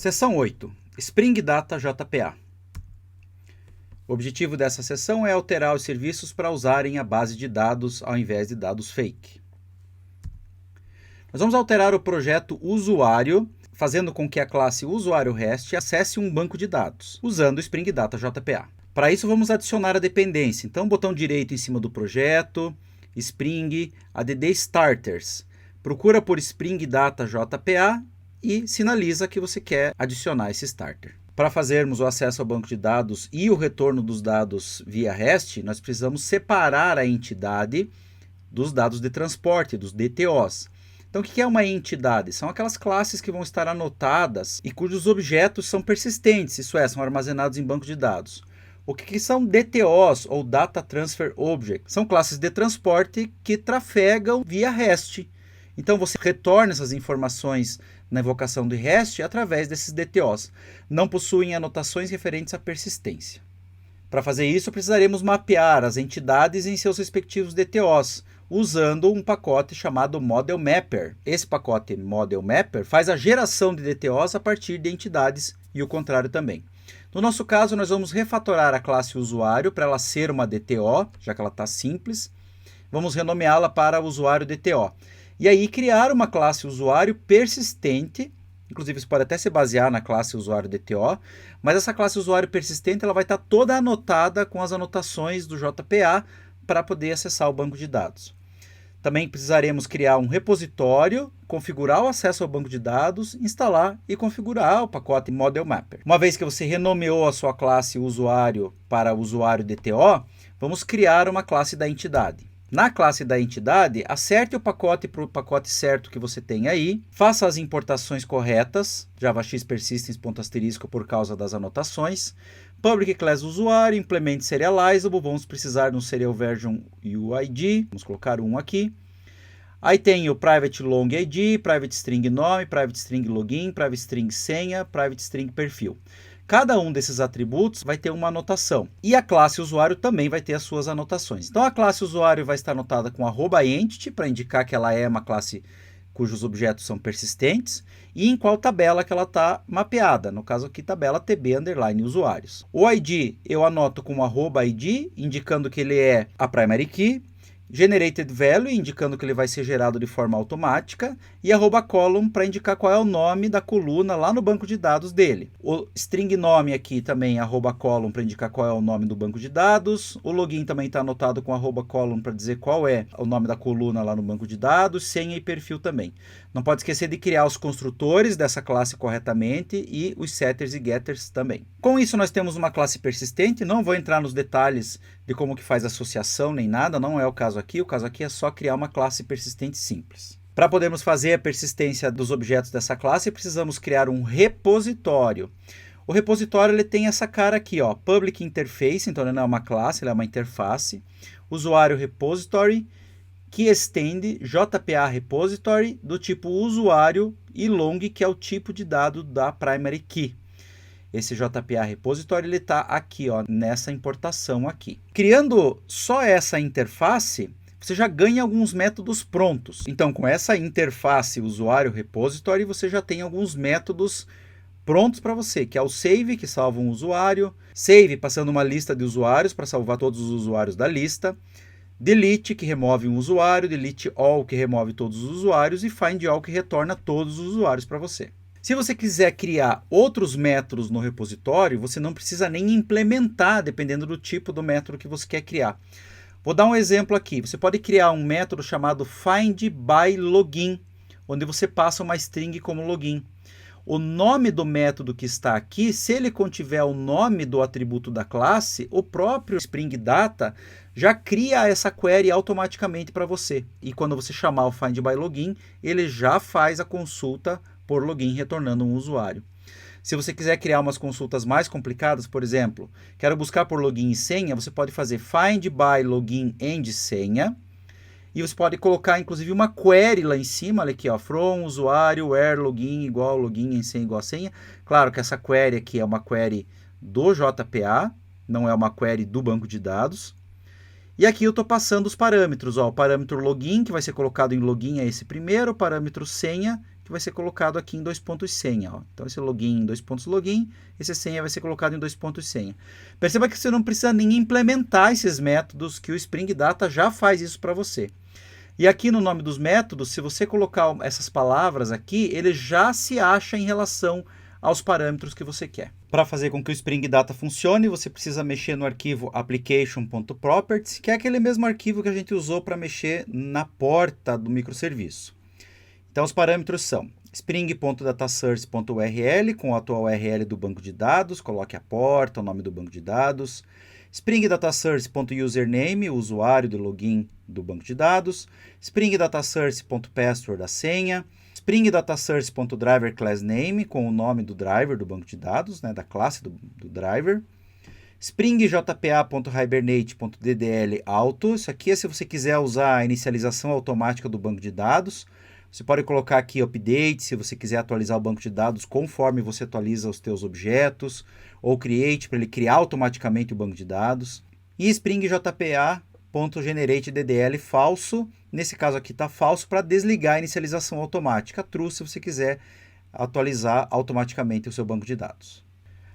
Seção 8. Spring Data JPA. O objetivo dessa seção é alterar os serviços para usarem a base de dados ao invés de dados fake. Nós vamos alterar o projeto usuário, fazendo com que a classe usuário REST acesse um banco de dados, usando o Spring Data JPA. Para isso, vamos adicionar a dependência. Então, botão direito em cima do projeto, Spring, add starters. Procura por Spring Data JPA e sinaliza que você quer adicionar esse starter. Para fazermos o acesso ao banco de dados e o retorno dos dados via REST, nós precisamos separar a entidade dos dados de transporte, dos DTOs. Então, o que é uma entidade? São aquelas classes que vão estar anotadas e cujos objetos são persistentes, isso é, são armazenados em banco de dados. O que são DTOs, ou Data Transfer Object? São classes de transporte que trafegam via REST. Então, você retorna essas informações na invocação do REST através desses DTOs. Não possuem anotações referentes à persistência. Para fazer isso, precisaremos mapear as entidades em seus respectivos DTOs, usando um pacote chamado Model Mapper. Esse pacote Model Mapper faz a geração de DTOs a partir de entidades e o contrário também. No nosso caso, nós vamos refatorar a classe usuário para ela ser uma DTO, já que ela está simples. Vamos renomeá-la para usuário DTO. E aí criar uma classe usuário persistente, inclusive isso pode até se basear na classe usuário DTO, mas essa classe usuário persistente ela vai estar toda anotada com as anotações do JPA para poder acessar o banco de dados. Também precisaremos criar um repositório, configurar o acesso ao banco de dados, instalar e configurar o pacote Model Mapper. Uma vez que você renomeou a sua classe usuário para usuário DTO, vamos criar uma classe da entidade. Na classe da entidade, acerte o pacote para o pacote certo que você tem aí, faça as importações corretas, JavaX persistence ** por causa das anotações, public class usuário, implemente serializable, vamos precisar de um serial version UID, vamos colocar um aqui. Aí tem o private long ID, private string nome, private string login, private string senha, private string perfil. Cada um desses atributos vai ter uma anotação. E a classe usuário também vai ter as suas anotações. Então, a classe usuário vai estar anotada com @entity, para indicar que ela é uma classe cujos objetos são persistentes, e em qual tabela que ela está mapeada. No caso aqui, tabela TB_usuários. O ID eu anoto com @id, indicando que ele é a primary key. Generated value, indicando que ele vai ser gerado de forma automática, e @column para indicar qual é o nome da coluna lá no banco de dados dele. O string nome aqui também @column para indicar qual é o nome do banco de dados. O login também está anotado com @column para dizer qual é o nome da coluna lá no banco de dados, senha e perfil também. Não pode esquecer de criar os construtores dessa classe corretamente e os setters e getters também. Com isso nós temos uma classe persistente, não vou entrar nos detalhes de como que faz associação nem nada, não é o caso aqui é só criar uma classe persistente simples. Para podermos fazer a persistência dos objetos dessa classe, precisamos criar um repositório. O repositório ele tem essa cara aqui, ó, Public Interface, então ele não é uma classe, ele é uma interface. Usuário Repository, que estende JPA Repository do tipo usuário e long, que é o tipo de dado da primary key. Esse JPA Repository ele está aqui, ó, nessa importação aqui. Criando só essa interface, você já ganha alguns métodos prontos. Então, com essa interface usuário repository, você já tem alguns métodos prontos para você, que é o save, que salva um usuário, save, passando uma lista de usuários para salvar todos os usuários da lista, delete, que remove um usuário, delete all, que remove todos os usuários, e find all, que retorna todos os usuários para você. Se você quiser criar outros métodos no repositório, você não precisa nem implementar, dependendo do tipo do método que você quer criar. Vou dar um exemplo aqui. Você pode criar um método chamado findByLogin, onde você passa uma string como login. O nome do método que está aqui, se ele contiver o nome do atributo da classe, o próprio Spring Data já cria essa query automaticamente para você. E quando você chamar o findByLogin, ele já faz a consulta por login, retornando um usuário. Se você quiser criar umas consultas mais complicadas, por exemplo, quero buscar por login e senha, você pode fazer findByLogin and senha, e você pode colocar, inclusive, uma query lá em cima, olha aqui, ó, from usuário, where login igual login em senha igual a senha. Claro que essa query aqui é uma query do JPA, não é uma query do banco de dados. E aqui eu estou passando os parâmetros, ó, o parâmetro login, que vai ser colocado em login, é esse primeiro, o parâmetro senha, que vai ser colocado aqui em 2 pontos senha. Ó. Então, esse login em 2 pontos login, esse senha vai ser colocado em 2 pontos senha. Perceba que você não precisa nem implementar esses métodos, que o Spring Data já faz isso para você. E aqui no nome dos métodos, se você colocar essas palavras aqui, ele já se acha em relação aos parâmetros que você quer. Para fazer com que o Spring Data funcione, você precisa mexer no arquivo application.properties, que é aquele mesmo arquivo que a gente usou para mexer na porta do microserviço. Então, os parâmetros são spring.datasource.url, com a atual URL do banco de dados, coloque a porta, o nome do banco de dados. spring.datasource.username, o usuário do login do banco de dados. spring.datasource.password, a senha. spring.datasource.driverClassName, com o nome do driver do banco de dados, né, da classe do driver. spring.jpa.hibernate.ddl-auto, isso aqui é se você quiser usar a inicialização automática do banco de dados. Você pode colocar aqui update, se você quiser atualizar o banco de dados conforme você atualiza os teus objetos, ou create, para ele criar automaticamente o banco de dados. E spring.jpa.generateDDL falso, nesse caso aqui está falso, para desligar a inicialização automática. True, se você quiser atualizar automaticamente o seu banco de dados.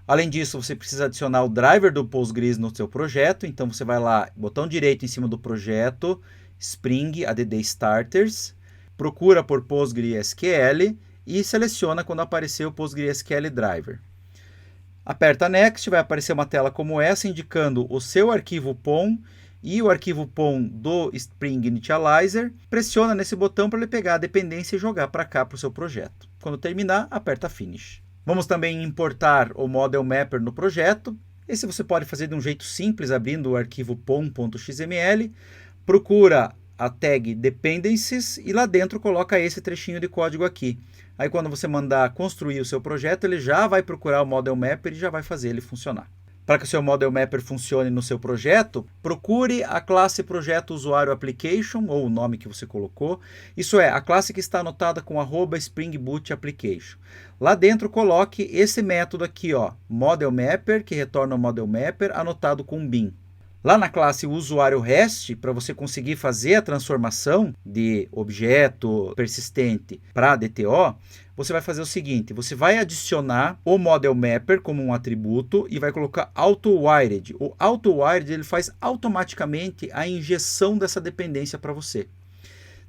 Além disso, você precisa adicionar o driver do Postgres no seu projeto. Então, você vai lá, botão direito em cima do projeto, Spring ADD Starters, procura por PostgreSQL e seleciona quando aparecer o PostgreSQL Driver. Aperta Next, vai aparecer uma tela como essa, indicando o seu arquivo POM e o arquivo POM do Spring Initializer. Pressiona nesse botão para ele pegar a dependência e jogar para cá para o seu projeto. Quando terminar, aperta Finish. Vamos também importar o Model Mapper no projeto. Esse você pode fazer de um jeito simples, abrindo o arquivo pom.xml. Procura a tag Dependencies e lá dentro coloca esse trechinho de código aqui. Aí quando você mandar construir o seu projeto, ele já vai procurar o Model Mapper e já vai fazer ele funcionar. Para que o seu Model Mapper funcione no seu projeto, procure a classe projeto usuário application, ou o nome que você colocou. Isso é, a classe que está anotada com @Spring Boot Application. Lá dentro coloque esse método aqui, ó, Model Mapper, que retorna o Model Mapper, anotado com bin. Lá na classe usuário REST, para você conseguir fazer a transformação de objeto persistente para DTO, você vai fazer o seguinte, você vai adicionar o Model Mapper como um atributo e vai colocar AutoWired. O AutoWired ele faz automaticamente a injeção dessa dependência para você.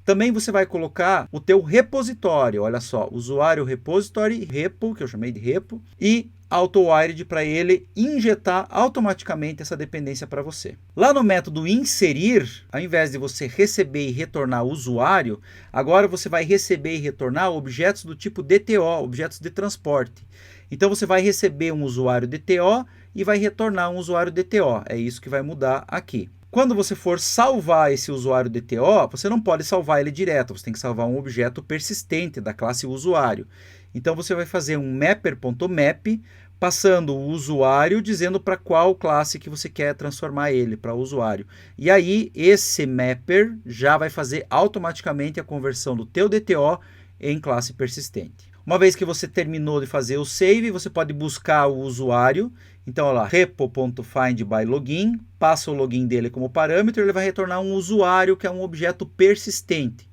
Também você vai colocar o teu repositório, olha só, usuário repository, repo, que eu chamei de repo, e AutoWired para ele injetar automaticamente essa dependência para você. Lá no método inserir, ao invés de você receber e retornar o usuário, agora você vai receber e retornar objetos do tipo DTO, objetos de transporte. Então você vai receber um usuário DTO e vai retornar um usuário DTO. É isso que vai mudar aqui. Quando você for salvar esse usuário DTO, você não pode salvar ele direto, você tem que salvar um objeto persistente da classe usuário. Então você vai fazer um mapper.map, passando o usuário, dizendo para qual classe que você quer transformar ele, para o usuário. E aí esse mapper já vai fazer automaticamente a conversão do teu DTO em classe persistente. Uma vez que você terminou de fazer o save, você pode buscar o usuário. Então, olha lá, repo.findByLogin, passa o login dele como parâmetro, ele vai retornar um usuário que é um objeto persistente.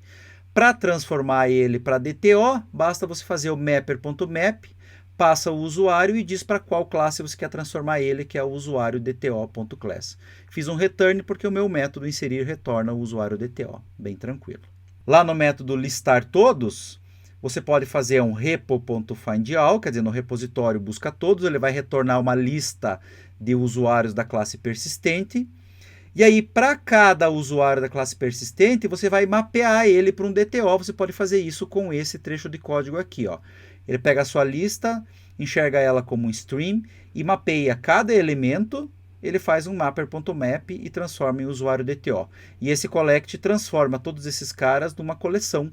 Para transformar ele para DTO, basta você fazer o mapper.map, passa o usuário e diz para qual classe você quer transformar ele, que é o usuário DTO.class. Fiz um return porque o meu método inserir retorna o usuário DTO, bem tranquilo. Lá no método listar todos, você pode fazer um repo.findAll, quer dizer, no repositório busca todos, ele vai retornar uma lista de usuários da classe persistente. E aí, para cada usuário da classe persistente, você vai mapear ele para um DTO. Você pode fazer isso com esse trecho de código aqui, ó. Ele pega a sua lista, enxerga ela como um stream e mapeia cada elemento. Ele faz um mapper.map e transforma em usuário DTO. E esse collect transforma todos esses caras numa coleção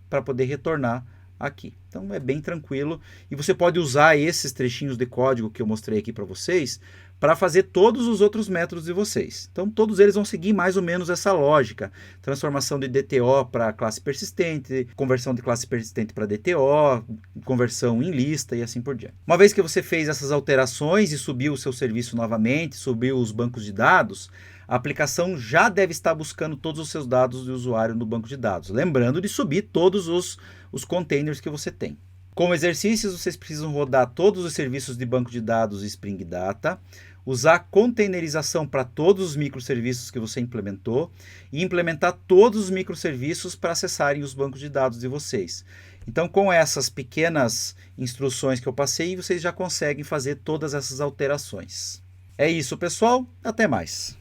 para poder retornar aqui. Então é bem tranquilo e você pode usar esses trechinhos de código que eu mostrei aqui para vocês para fazer todos os outros métodos de vocês. Então todos eles vão seguir mais ou menos essa lógica. Transformação de DTO para classe persistente, conversão de classe persistente para DTO, conversão em lista e assim por diante. Uma vez que você fez essas alterações e subiu o seu serviço novamente, subiu os bancos de dados, a aplicação já deve estar buscando todos os seus dados de usuário no banco de dados. Lembrando de subir todos os containers que você tem. Como exercícios, vocês precisam rodar todos os serviços de banco de dados Spring Data, usar containerização para todos os microserviços que você implementou e implementar todos os microserviços para acessarem os bancos de dados de vocês. Então, com essas pequenas instruções que eu passei, vocês já conseguem fazer todas essas alterações. É isso, pessoal. Até mais.